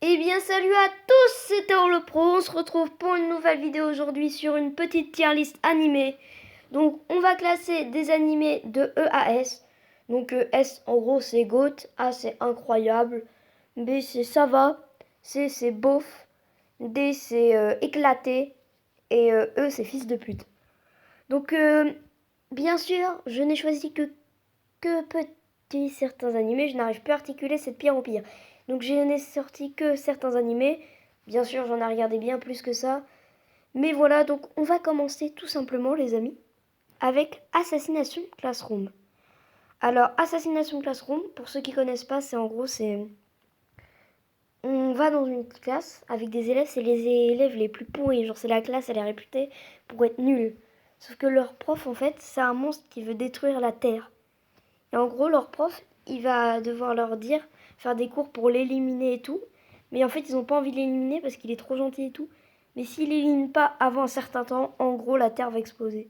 Eh bien salut à tous, c'est Orlepro, on se retrouve pour une nouvelle vidéo aujourd'hui sur une petite tier list animée. Donc on va classer des animés de E à S. Donc S en gros c'est GOAT, A c'est incroyable, B c'est ça va, C c'est bof, D c'est éclaté et E c'est fils de pute. Donc bien sûr je n'ai choisi que petits certains animés, je n'arrive plus à articuler, c'est de pire en pire. Donc je n'ai sorti que certains animés. Bien sûr, j'en ai regardé bien plus que ça. Mais voilà, donc on va commencer tout simplement, les amis, avec Assassination Classroom. Alors, Assassination Classroom, pour ceux qui connaissent pas, c'est en gros, c'est... On va dans une classe avec des élèves, c'est les élèves les plus pourris. Genre, c'est la classe, elle est réputée pour être nulle. Sauf que leur prof, en fait, c'est un monstre qui veut détruire la Terre. Et en gros, leur prof, il va devoir leur dire, faire des cours pour l'éliminer et tout. Mais en fait, ils n'ont pas envie de l'éliminer parce qu'il est trop gentil et tout. Mais s'il l'élimine pas avant un certain temps, en gros, la Terre va exploser.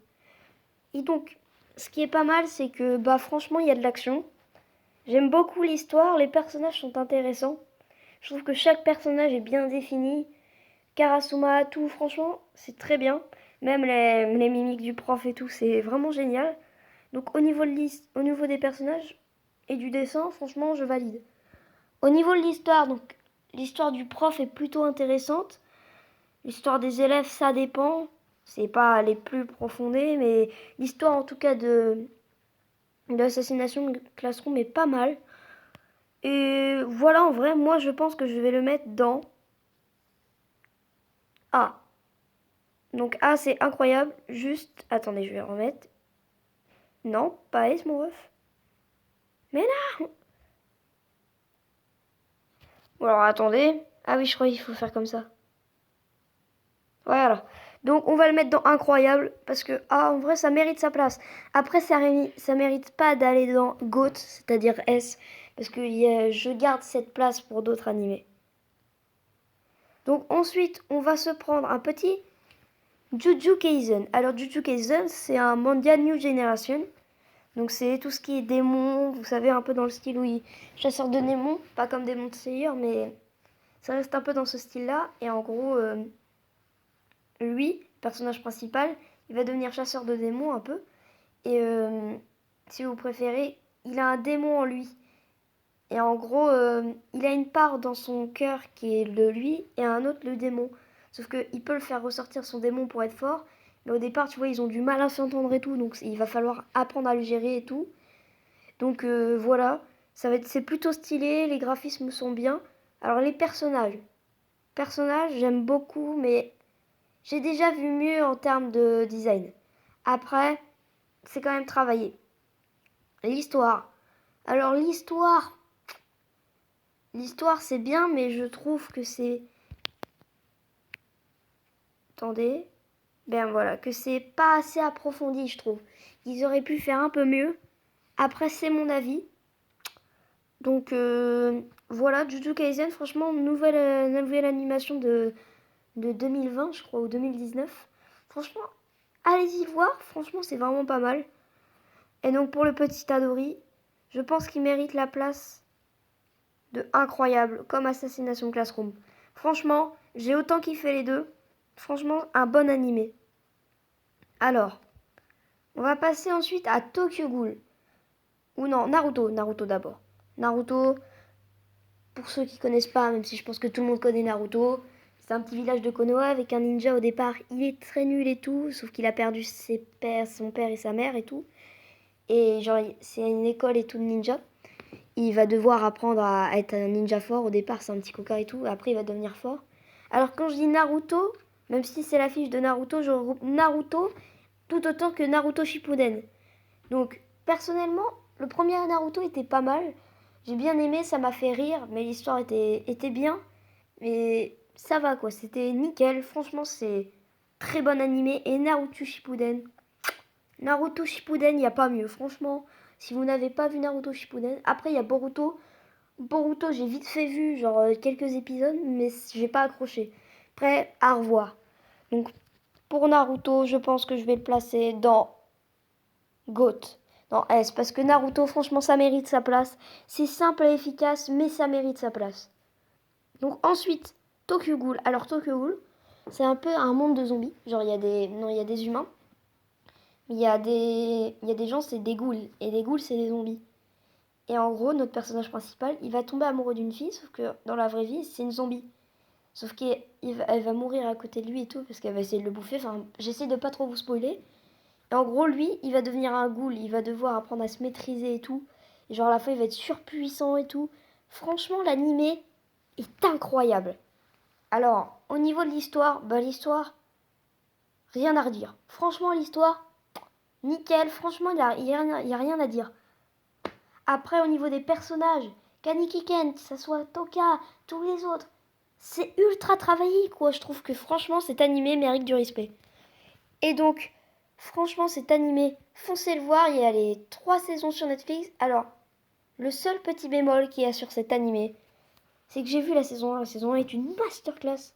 Et donc, ce qui est pas mal, c'est que, bah, franchement, il y a de l'action. J'aime beaucoup l'histoire, les personnages sont intéressants. Je trouve que chaque personnage est bien défini. Karasuma, tout, franchement, c'est très bien. Même les mimiques du prof et tout, c'est vraiment génial. Donc au niveau des personnages et du dessin, franchement, je valide. Au niveau de l'histoire, donc l'histoire du prof est plutôt intéressante. L'histoire des élèves, ça dépend. C'est pas les plus profondées, mais l'histoire en tout cas de l'assassination Classroom est pas mal. Et voilà, en vrai, moi je pense que je vais le mettre dans A. Donc A, c'est incroyable. Juste, attendez, je vais remettre. Non, pas S, mon ref. Mais non. Ou alors attendez. Ah oui, je crois qu'il faut faire comme ça. Voilà. Donc on va le mettre dans incroyable parce que en vrai ça mérite sa place. Après ça mérite pas d'aller dans GOAT, c'est-à-dire S, parce que je garde cette place pour d'autres animés. Donc ensuite on va se prendre un petit Jujutsu Kaisen. Alors Jujutsu Kaisen c'est un manga New Generation. Donc c'est tout ce qui est démon, vous savez un peu dans le style où il chasseur de démons, pas comme Demon Slayer mais ça reste un peu dans ce style-là. Et en gros lui, personnage principal, il va devenir chasseur de démons un peu. Et si vous préférez, il a un démon en lui. Et en gros, il a une part dans son cœur qui est le lui et un autre le démon. Sauf qu'il peut le faire ressortir son démon pour être fort. Mais au départ, tu vois, ils ont du mal à s'entendre et tout. Donc il va falloir apprendre à le gérer et tout. Donc voilà, c'est plutôt stylé, les graphismes sont bien. Alors les personnages. Personnages, j'aime beaucoup, mais j'ai déjà vu mieux en termes de design. Après, c'est quand même travaillé. L'histoire. Alors l'histoire c'est bien, mais je trouve que c'est... Attendez. Ben voilà, que c'est pas assez approfondi, je trouve. Ils auraient pu faire un peu mieux. Après, c'est mon avis. Donc voilà, Jujutsu Kaisen, franchement, nouvelle animation de 2020, je crois, ou 2019. Franchement, allez-y voir, franchement, c'est vraiment pas mal. Et donc pour le petit Adori, je pense qu'il mérite la place de incroyable, comme Assassination Classroom. Franchement, j'ai autant kiffé les deux. Franchement, un bon animé. Alors, on va passer ensuite à Tokyo Ghoul. Ou non, Naruto d'abord. Naruto, pour ceux qui connaissent pas, même si je pense que tout le monde connaît Naruto, c'est un petit village de Konoha avec un ninja au départ. Il est très nul et tout, sauf qu'il a perdu son père et sa mère et tout. Et genre, c'est une école et tout de ninja. Il va devoir apprendre à être un ninja fort. Au départ, c'est un petit coca et tout. Après, il va devenir fort. Alors, quand je dis Naruto, même si c'est l'affiche de Naruto, je regroupe Naruto tout autant que Naruto Shippuden. Donc, personnellement, le premier Naruto était pas mal. J'ai bien aimé, ça m'a fait rire, mais l'histoire était bien. Mais ça va quoi, c'était nickel. Franchement, c'est très bon animé. Et Naruto Shippuden, il n'y a pas mieux. Franchement, si vous n'avez pas vu Naruto Shippuden, après il y a Boruto. Boruto, j'ai vite fait vu, genre quelques épisodes, mais j'ai pas accroché. Après, à revoir. Donc, pour Naruto, je pense que je vais le placer dans GOAT, dans S, parce que Naruto, franchement, ça mérite sa place. C'est simple et efficace, mais ça mérite sa place. Donc ensuite, Tokyo Ghoul. Alors Tokyo Ghoul, c'est un peu un monde de zombies. Genre il y a des humains. Il y a des gens, c'est des ghouls. Et des ghouls, c'est des zombies. Et en gros, notre personnage principal, il va tomber amoureux d'une fille, sauf que dans la vraie vie, c'est une zombie. Sauf qu'elle va mourir à côté de lui et tout, parce qu'elle va essayer de le bouffer. Enfin, j'essaie de pas trop vous spoiler. Et en gros, lui, il va devenir un ghoul. Il va devoir apprendre à se maîtriser et tout. Et genre, à la fois, il va être surpuissant et tout. Franchement, l'animé est incroyable. Alors, au niveau de l'histoire, l'histoire, rien à redire. Franchement, l'histoire, nickel. Franchement, il y a rien à dire. Après, au niveau des personnages, Kaneki Ken, que ça soit Toka, tous les autres, c'est ultra travaillé, quoi. Je trouve que franchement, cet animé mérite du respect. Et donc, franchement, cet animé, foncez le voir. Il y a les 3 saisons sur Netflix. Alors, le seul petit bémol qu'il y a sur cet animé, c'est que j'ai vu la saison 1. La saison 1 est une masterclass.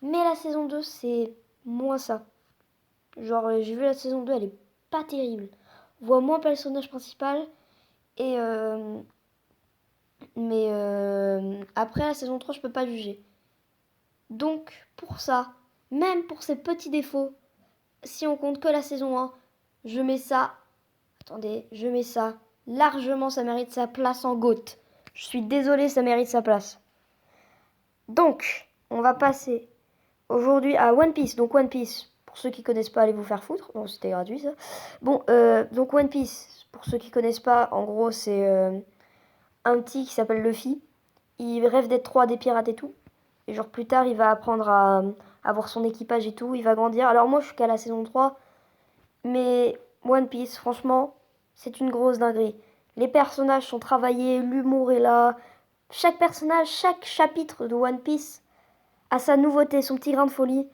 Mais la saison 2, c'est moins ça. Genre, j'ai vu la saison 2, elle est pas terrible. On voit moins le personnage principal. Et mais après la saison 3, je peux pas juger. Donc, pour ça, même pour ces petits défauts, si on compte que la saison 1, je mets ça. Attendez, je mets ça. Largement, ça mérite sa place en GOAT. Je suis désolée, ça mérite sa place. Donc, on va passer aujourd'hui à One Piece. Donc, One Piece, pour ceux qui connaissent pas, allez vous faire foutre. Bon, c'était gratuit ça. Bon, donc One Piece, pour ceux qui connaissent pas, en gros, c'est un petit qui s'appelle Luffy. Il rêve d'être roi des pirates et tout. Et genre, plus tard, il va apprendre à avoir son équipage et tout. Il va grandir. Alors, moi, je suis qu'à la saison 3. Mais One Piece, franchement, c'est une grosse dinguerie. Les personnages sont travaillés, l'humour est là. Chaque personnage, chaque chapitre de One Piece a sa nouveauté, son petit grain de folie.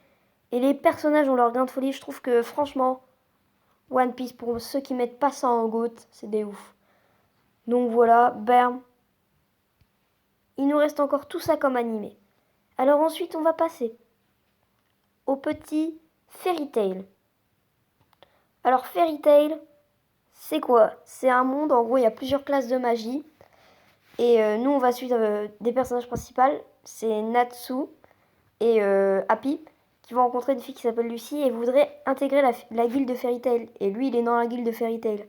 Et les personnages ont leur grain de folie. Je trouve que franchement, One Piece, pour ceux qui mettent pas ça en GOAT, c'est des ouf. Donc voilà, bam. Il nous reste encore tout ça comme animé. Alors ensuite, on va passer au petit Fairy Tail. Alors Fairy Tail, c'est quoi? C'est un monde, en gros, il y a plusieurs classes de magie. Et nous, on va suivre des personnages principaux. C'est Natsu et Happy qui vont rencontrer une fille qui s'appelle Lucie et voudraient intégrer la guilde de Fairy Tail. Et lui, il est dans la guilde de Fairy Tail,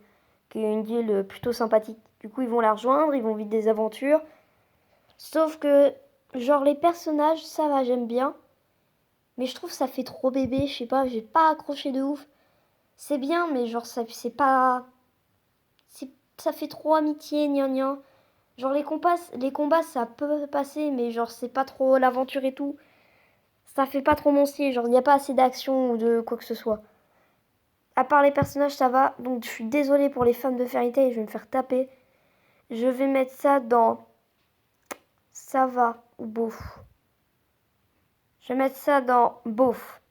qui est une guilde plutôt sympathique. Du coup, ils vont la rejoindre, ils vont vivre des aventures. Sauf que, genre, les personnages, ça va, j'aime bien. Mais je trouve ça fait trop bébé, je sais pas, j'ai pas accroché de ouf. C'est bien, mais genre, c'est pas... ça fait trop amitié, gna gna. Genre, les combats, ça peut passer, mais genre, c'est pas trop l'aventure et tout. Ça fait pas trop mon style, genre, il n'y a pas assez d'action ou de quoi que ce soit. À part les personnages, ça va. Donc, je suis désolée pour les fans de Fairy Tail, je vais me faire taper. Je vais mettre ça dans... ça va ou bof. Je vais mettre ça dans bof.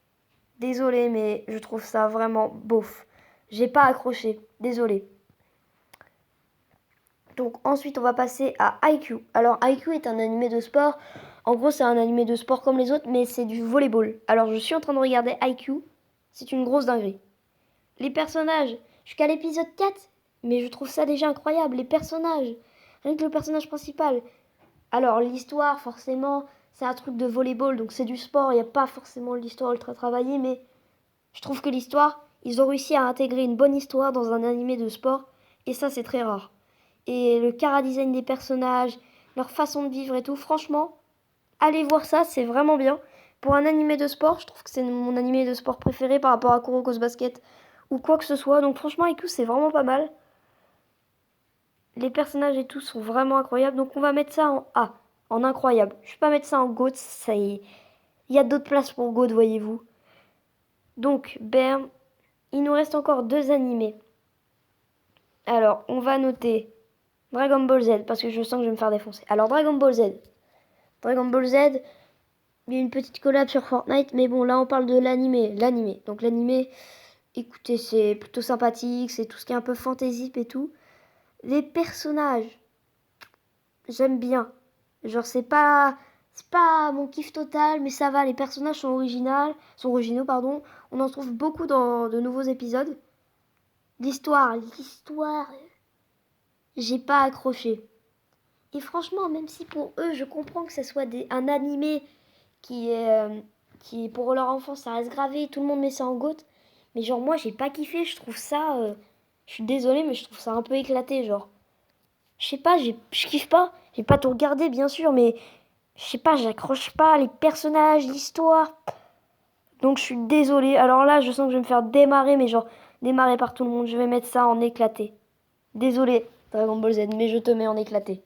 Désolée, mais je trouve ça vraiment bof. J'ai pas accroché, désolée. Donc ensuite, on va passer à IQ. Alors IQ est un animé de sport. En gros, c'est un animé de sport comme les autres, mais c'est du volleyball. Alors je suis en train de regarder IQ. C'est une grosse dinguerie. Les personnages, je suis qu'à l'épisode 4, mais je trouve ça déjà incroyable. Les personnages, rien que le personnage principal. Alors l'histoire, forcément, c'est un truc de volleyball, donc c'est du sport. Il n'y a pas forcément l'histoire ultra travaillée, mais je trouve que l'histoire, ils ont réussi à intégrer une bonne histoire dans un animé de sport. Et ça, c'est très rare. Et le chara-design des personnages, leur façon de vivre et tout, franchement, allez voir ça, c'est vraiment bien. Pour un animé de sport, je trouve que c'est mon animé de sport préféré par rapport à Kuroko's Basket ou quoi que ce soit. Donc franchement, Iku, c'est vraiment pas mal. Les personnages et tout sont vraiment incroyables. Donc on va mettre ça en A, en incroyable. Je vais pas mettre ça en GOAT, ça y est. Il y a d'autres places pour GOAT, voyez-vous. Donc, bam, il nous reste encore 2 animés. Alors, on va noter Dragon Ball Z, parce que je sens que je vais me faire défoncer. Alors, Dragon Ball Z. Dragon Ball Z, il y a une petite collab sur Fortnite, mais bon, là, on parle de l'animé. L'animé. Donc, l'animé, écoutez, c'est plutôt sympathique, c'est tout ce qui est un peu fantasy et tout. Les personnages, j'aime bien. Genre, c'est pas mon kiff total, mais ça va, les personnages sont originaux, pardon. On en trouve beaucoup dans de nouveaux épisodes. L'histoire, j'ai pas accroché. Et franchement, même si pour eux, je comprends que ce soit un animé qui est pour leur enfance, ça reste gravé, tout le monde met ça en GOAT. Mais genre, moi, j'ai pas kiffé, je trouve ça. Je suis désolée, mais je trouve ça un peu éclaté, genre. Je sais pas, je kiffe pas. J'ai pas tout regardé, bien sûr, mais je sais pas, j'accroche pas les personnages, l'histoire. Donc je suis désolée. Alors là, je sens que je vais me faire démarrer, mais genre, démarrer par tout le monde. Je vais mettre ça en éclaté. Désolée, Dragon Ball Z, mais je te mets en éclaté.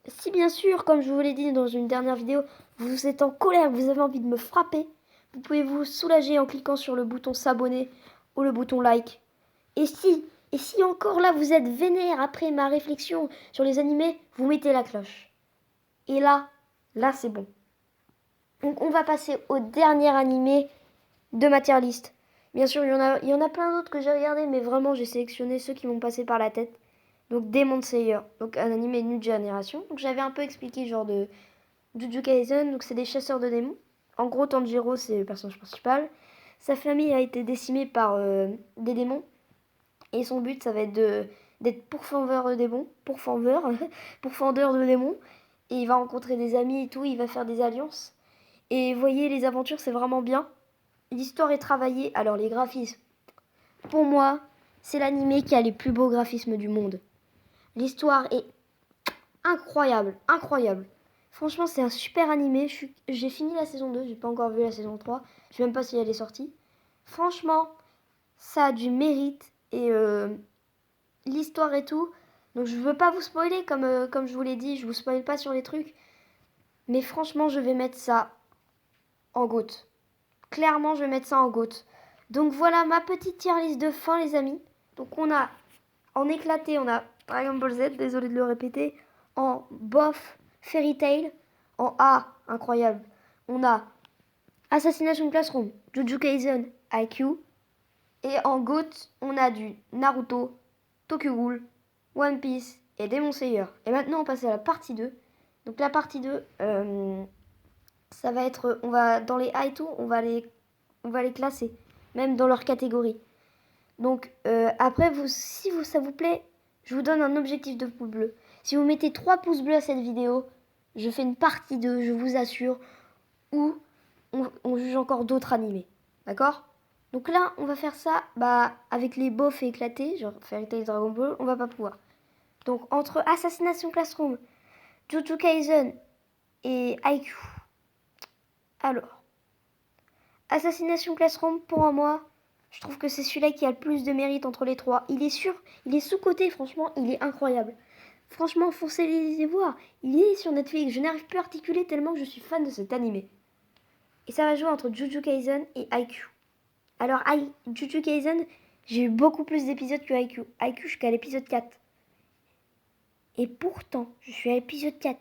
Si bien sûr, comme je vous l'ai dit dans une dernière vidéo, vous êtes en colère, vous avez envie de me frapper, vous pouvez vous soulager en cliquant sur le bouton s'abonner ou le bouton like. Et si encore là vous êtes vénère après ma réflexion sur les animés, vous mettez la cloche. Et là c'est bon. Donc on va passer au dernier animé de ma tier list. Bien sûr, il y en a plein d'autres que j'ai regardé, mais vraiment j'ai sélectionné ceux qui m'ont passé par la tête. Donc Demon Slayer, donc un animé de New Generation. Donc j'avais un peu expliqué genre de Jujutsu Kaisen, donc c'est des chasseurs de démons. En gros, Tanjiro c'est le personnage principal. Sa famille a été décimée par des démons. Et son but ça va être d'être pourfendeur de démons. Pourfendeur de démons. Et il va rencontrer des amis et tout, il va faire des alliances. Et voyez, les aventures c'est vraiment bien. L'histoire est travaillée, alors les graphismes. Pour moi, c'est l'animé qui a les plus beaux graphismes du monde. L'histoire est incroyable, incroyable. Franchement, c'est un super animé. J'ai fini la saison 2, j'ai pas encore vu la saison 3. Je sais même pas si elle est sortie. Franchement, ça a du mérite et l'histoire et tout. Donc je veux pas vous spoiler comme je vous l'ai dit, je vous spoil pas sur les trucs. Mais franchement, je vais mettre ça en GOAT. Clairement, je vais mettre ça en GOAT. Donc voilà ma petite tier list de fin, les amis. Donc on a en éclaté, on a Dragon Ball Z, désolé de le répéter. En bof, Fairy Tail. En A, incroyable, on a Assassination Classroom, Jujutsu Kaisen, IQ. Et en GOAT, on a du Naruto, Tokyo Ghoul, One Piece et Demon Slayer. Et maintenant, on passe à la partie 2. Donc la partie 2, ça va être, on va dans les high on va les classer, même dans leur catégorie. Donc après, ça vous plaît, je vous donne un objectif de pouce bleu. Si vous mettez 3 pouces bleus à cette vidéo, je fais une partie 2, je vous assure, où on juge encore d'autres animés. D'accord? Donc là, on va faire ça avec les bofs éclatés, genre Fairy Tail, Dragon Ball, on va pas pouvoir. Donc entre Assassination Classroom, Jujutsu Kaisen et IQ. Alors, Assassination Classroom, pour moi, je trouve que c'est celui-là qui a le plus de mérite entre les trois. Il est sous-coté, franchement, il est incroyable. Franchement, foncez les voir. Il est sur Netflix. Je n'arrive plus à articuler tellement que je suis fan de cet animé. Et ça va jouer entre Jujutsu Kaisen et IQ. Alors, Jujutsu Kaisen, j'ai eu beaucoup plus d'épisodes que IQ. IQ, je suis qu'à l'épisode 4. Et pourtant, je suis à l'épisode 4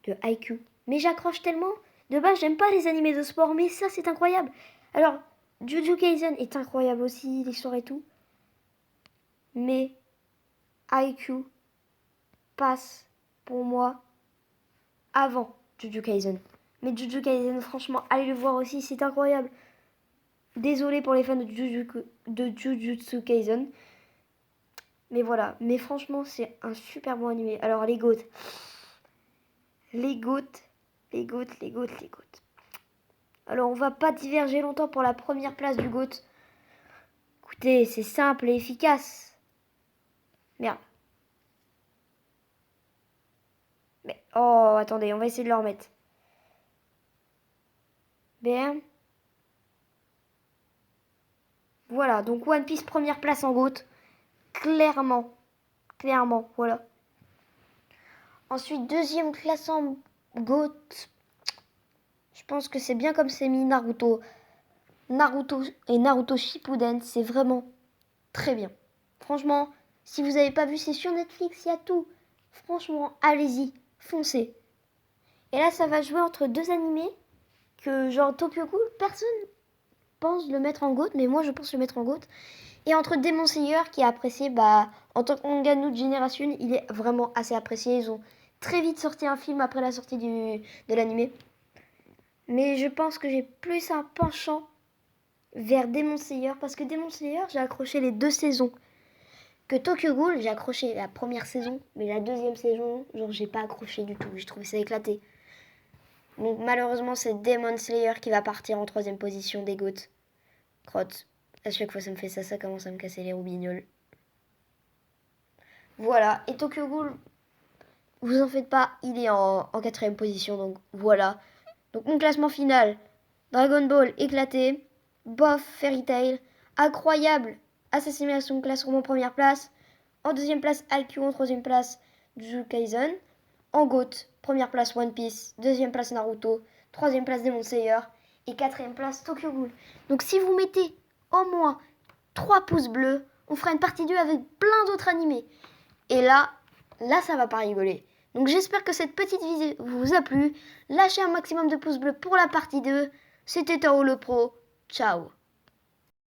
de IQ. Mais j'accroche tellement. De base, j'aime pas les animés de sport, mais ça, c'est incroyable. Alors, Jujutsu Kaisen est incroyable aussi, l'histoire et tout. Mais IQ passe pour moi avant Jujutsu Kaisen. Mais Jujutsu Kaisen, franchement, allez le voir aussi, c'est incroyable. Désolé pour les fans de Jujutsu Kaisen. Mais voilà, mais franchement, c'est un super bon animé. Alors, les GOAT. Les GOAT. Alors, on va pas diverger longtemps pour la première place du GOAT. Écoutez, c'est simple et efficace. Merde. Mais, oh, attendez, on va essayer de le remettre. Bam. Voilà, donc One Piece première place en GOAT. Clairement, voilà. Ensuite, deuxième classe en GOAT. Je pense que c'est bien comme c'est mis Naruto. Naruto et Naruto Shippuden, c'est vraiment très bien. Franchement, si vous n'avez pas vu, c'est sur Netflix, il y a tout. Franchement, allez-y, foncez. Et là, ça va jouer entre deux animés que, genre Tokyo Ghoul, personne pense le mettre en GOAT, mais moi je pense le mettre en GOAT. Et entre Demon Slayer, qui est apprécié, en tant que manga New Generation, il est vraiment assez apprécié. Ils ont très vite sorti un film après la sortie de l'animé. Mais je pense que j'ai plus un penchant vers Demon Slayer, parce que Demon Slayer, j'ai accroché les 2 saisons. que Tokyo Ghoul, j'ai accroché la première saison, mais la deuxième saison, genre j'ai pas accroché du tout, j'ai trouvé ça éclaté. Donc malheureusement c'est Demon Slayer qui va partir en 3ème position des GOAT. Crotte, à chaque fois ça me fait ça commence à me casser les roubignoles. Voilà, et Tokyo Ghoul, vous en faites pas, il est en 4ème position, donc voilà. Donc mon classement final, Dragon Ball éclaté, bof Fairy Tail, incroyable Assassination Classroom en première place, en 2ème place IQ, en 3ème place Jujutsu Kaisen, en GOAT, première place One Piece, 2ème place Naruto, 3ème place Demon Slayer et 4ème place Tokyo Ghoul. Donc si vous mettez au moins 3 pouces bleus, on fera une partie 2 avec plein d'autres animés. Et là ça va pas rigoler. Donc j'espère que cette petite vidéo vous a plu. Lâchez un maximum de pouces bleus pour la partie 2. C'était Tao le Pro. Ciao.